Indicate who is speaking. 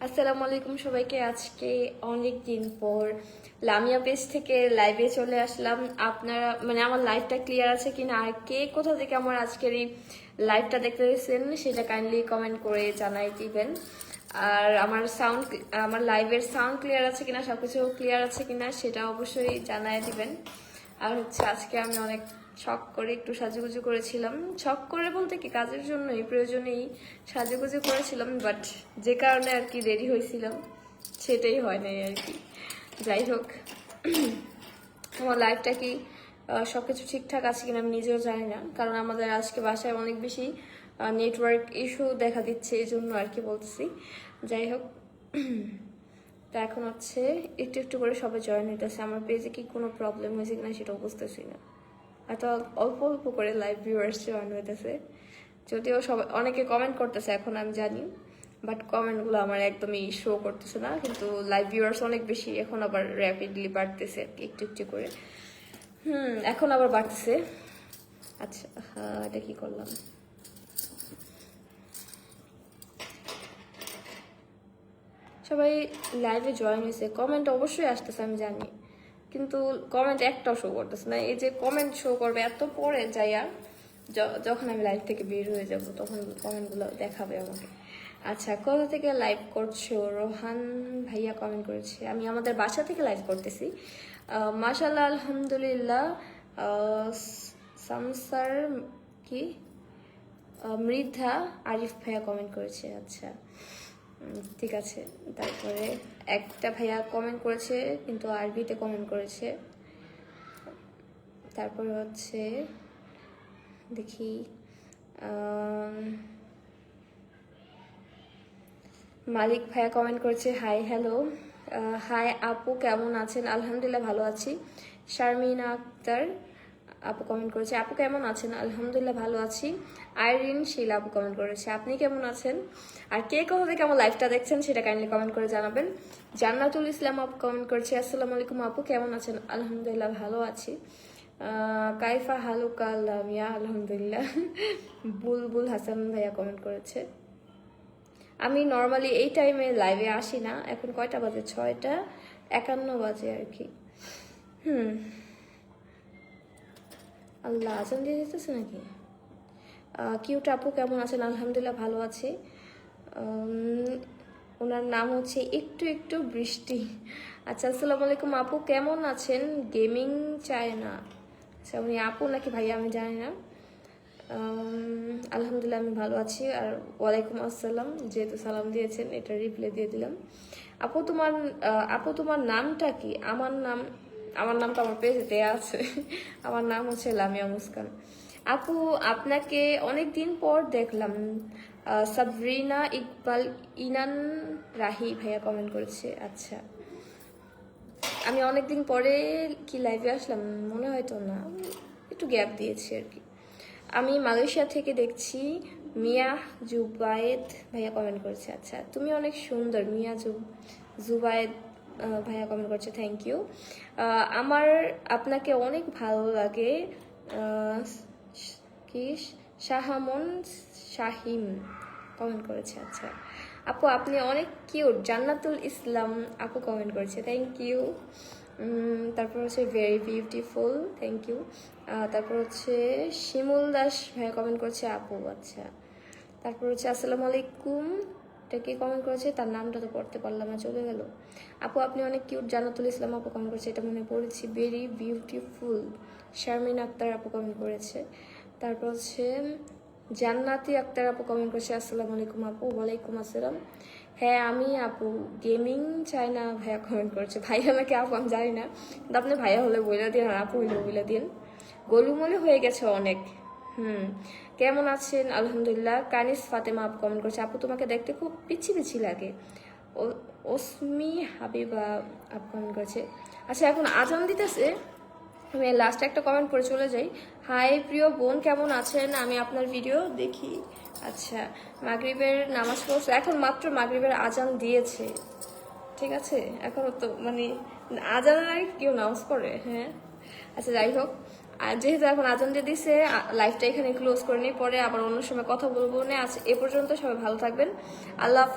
Speaker 1: আসসালামু আলাইকুম সবাইকে। আজকে অনেক দিন পর লামিয়া পেজ থেকে লাইভে চলে আসলাম। আপনারা আমার লাইভটা ক্লিয়ার আছে কিনা, আর কে কোথা থেকে আমার আজকের এই লাইভটা দেখতে দিয়েছেন সেটা কাইন্ডলি কমেন্ট করে জানাই দিবেন। আর আমার লাইভের সাউন্ড ক্লিয়ার আছে কিনা, সবকিছু ক্লিয়ার আছে কিনা সেটা অবশ্যই জানাই দিবেন। আর আজকে আমি অনেক শখ করে একটু সাজুগুজু করেছিলাম। শখ করে বলতে কি, কাজের জন্যই প্রয়োজনেই সাজুগুজু করেছিলাম, বাট যে কারণে আর কি দেরি হয়েছিলাম সেটাই হয় নাই আর কি। যাই হোক, আমার লাইফটা কি সবকিছু ঠিকঠাক আছে কিনা আমি নিজেও জানি না, কারণ আমাদের আজকে বাসায় অনেক বেশি নেটওয়ার্ক ইস্যু দেখা দিচ্ছে, এই জন্য আর কি বলতেছি। যাই হোক, তা এখন একটু একটু করে সবাই জয়েন হইতেছে। আমার পেজে কি কোনো প্রবলেম হয়েছে কিনা সেটাও বুঝতেছি না। এত অল্প অল্প করে লাইভ ভিউয়ার্স জয়েন হইতেছে, যদিও সবাই অনেকে কমেন্ট করতেছে এখন আমি জানি, বাট কমেন্টগুলো আমার একদমই শো করতেছে না। কিন্তু লাইভ ভিউয়ার্স অনেক বেশি, এখন আবার র্যাপিডলি বাড়তেছে আর কি, একটু একটু করে। এখন আবার বাড়তেছে। আচ্ছা, হ্যাঁ, এটা কি করলাম? সবাই লাইভে জয়েন হয়েছে, কমেন্ট অবশ্যই আসতেছে আমি জানি, কিন্তু কমেন্ট একটাও শো করতেছে না। এই যে কমেন্ট শো করবে এত পরে যাইয়া, যখন আমি লাইভ থেকে বের হয়ে যাব তখন কমেন্টগুলো দেখাবে আমাকে। আচ্ছা, কোথা থেকে লাইভ করছো? রোহান ভাইয়া কমেন্ট করেছে, আমি আমাদের বাসা থেকে লাইভ করতেছি। মাশাআল্লাহ, আলহামদুলিল্লাহ। সামসার কি মৃদ্ধা আরিফ ভাইয়া কমেন্ট করেছে। আচ্ছা, ঠিক আছে। তারপরে একটা ভাইয়া কমেন্ট করেছে, কিন্তু আরবিতে কমেন্ট করেছে। তারপরে দেখি, মালিক ভাইয়া কমেন্ট করেছে, হাই হ্যালো। হাই আপু, কেমন আছেন? আলহামদুলিল্লাহ ভালো আছি। শারমিনা আক্তার আপু কমেন্ট করেছে, আপু কেমন আছেন? আলহামদুলিল্লাহ ভালো আছি। আইরিন শিলা আপু কমেন্ট করেছে, আপনি কেমন আছেন? আর কে কোথা থেকে আমার লাইভটা দেখছেন সেটা কাইন্ডলি কমেন্ট করে জানাবেন। জান্নাতুল ইসলাম আপু কমেন্ট করেছে, আসসালামু আলাইকুম আপু, কেমন আছেন? আলহামদুলিল্লাহ ভালো আছি। কাইফা হালুকা লামিয়া, আলহামদুলিল্লাহ। বুলবুল হাসান ভাইয়া কমেন্ট করেছে, আমি নর্মালি এই টাইমে লাইভে আসি না। এখন কয়টা বাজে? 6:51 বাজে আর কি। আল্লাহ, আজান দিয়ে দিতেছে নাকি? কিউট আপু কেমন আছেন? আলহামদুলিল্লাহ ভালো আছি। ওনার নাম একটু একটু বৃষ্টি। আচ্ছা, আসসালামু আলাইকুম আপু, কেমন আছেন? গেমিং চায় না। আচ্ছা, উনি আপু নাকি ভাইয়া আমি জানি না। আলহামদুলিল্লাহ আমি ভালো আছি। আর ওয়ালাইকুম আসসালাম, যেহেতু সালাম দিয়েছেন এটা রিপ্লাই দিয়ে দিলাম। আপু তোমার নামটা কি? আমার নাম তো আমার পেজে দেয়া আছে। আমার নাম লামিয়া মুস্কান। আপু, আপনাকে অনেক দিন পর দেখলাম। সাবরিনা ইকবাল ইনান রাহি ভাইয়া কমেন্ট করেছে। আচ্ছা, আমি অনেকদিন পরে কি লাইভে আসলাম মনে হয়তো না, একটু গ্যাপ দিয়েছি আর কি। আমি মালয়েশিয়া থেকে দেখছি। মিয়া জুবায়েদ ভাইয়া কমেন্ট করেছে। আচ্ছা, তুমি অনেক সুন্দর। মিয়া জুবায়েদ ভাইয়া কমেন্ট করছে, থ্যাংক ইউ। আমার আপনাকে অনেক ভালো লাগে। কি শাহামন শাহিম কমেন্ট করেছে। আচ্ছা আপু, আপনি অনেক কিউট। জান্নাতুল ইসলাম আপু কমেন্ট করেছে, থ্যাংক ইউ। তারপর ভেরি বিউটিফুল, থ্যাংক ইউ। তারপর শিমুল দাস ভাইয়া কমেন্ট করছে, আপু। আচ্ছা, তারপর আসসালামু আলাইকুম, এটা কে কমেন্ট করেছে? তার নামটা তো পড়তে পারলাম না, চলে গেল। আপু আপনি অনেক কিউট। জান্নাতুল ইসলাম আপু কমেন্ট করেছে, এটা মনে পড়েছি, ভেরি বিউটিফুল। শারমিন আক্তার আপু কমেন্ট করেছে। তারপর জান্নাতি আক্তার আপু কমেন্ট করেছে, আসসালামু আলাইকুম আপু। ওয়ালাইকুম আসসালাম। হ্যাঁ আমি আপু, গেমিং চাই না ভাইয়া কমেন্ট করেছে। ভাইয়া নাকি আপু আমি জানি না, কিন্তু আপনি ভাইয়া হলে বইলা দিন, আর আপু হইলে বইলা দিন। গোলুমলে হয়ে গেছে অনেক। কেমন আছেন? আলহামদুলিল্লাহ। কানিস ফাতেমা আপু কমেন্ট করছে, আপু তোমাকে দেখতে খুব পিচ্ছি পিচ্ছি লাগে। ওসমি হাবিবা আপু কমেন্ট করেছে। আচ্ছা, এখন আজান দিতেছে, আমি লাস্ট একটা কমেন্ট করে চলে যাই। হাই প্রিয় বোন, কেমন আছেন? আমি আপনার ভিডিও দেখি। আচ্ছা, মাগরিবের নামাজ পড়ছে, এখন মাত্র মাগরিবের আজান দিয়েছে, ঠিক আছে? এখন তো আজানের আগে কেউ নামাজ পড়ে? হ্যাঁ, আচ্ছা যাই হোক, আর যেহেতু এখন আজান দিয়ে দিছে, লাইফটা এখানে ক্লোজ করে নিই, পরে আবার অন্য সময় কথা বলবো না। আজ এ পর্যন্ত, সবাই ভালো থাকবেন, আল্লাহ হাফেজ।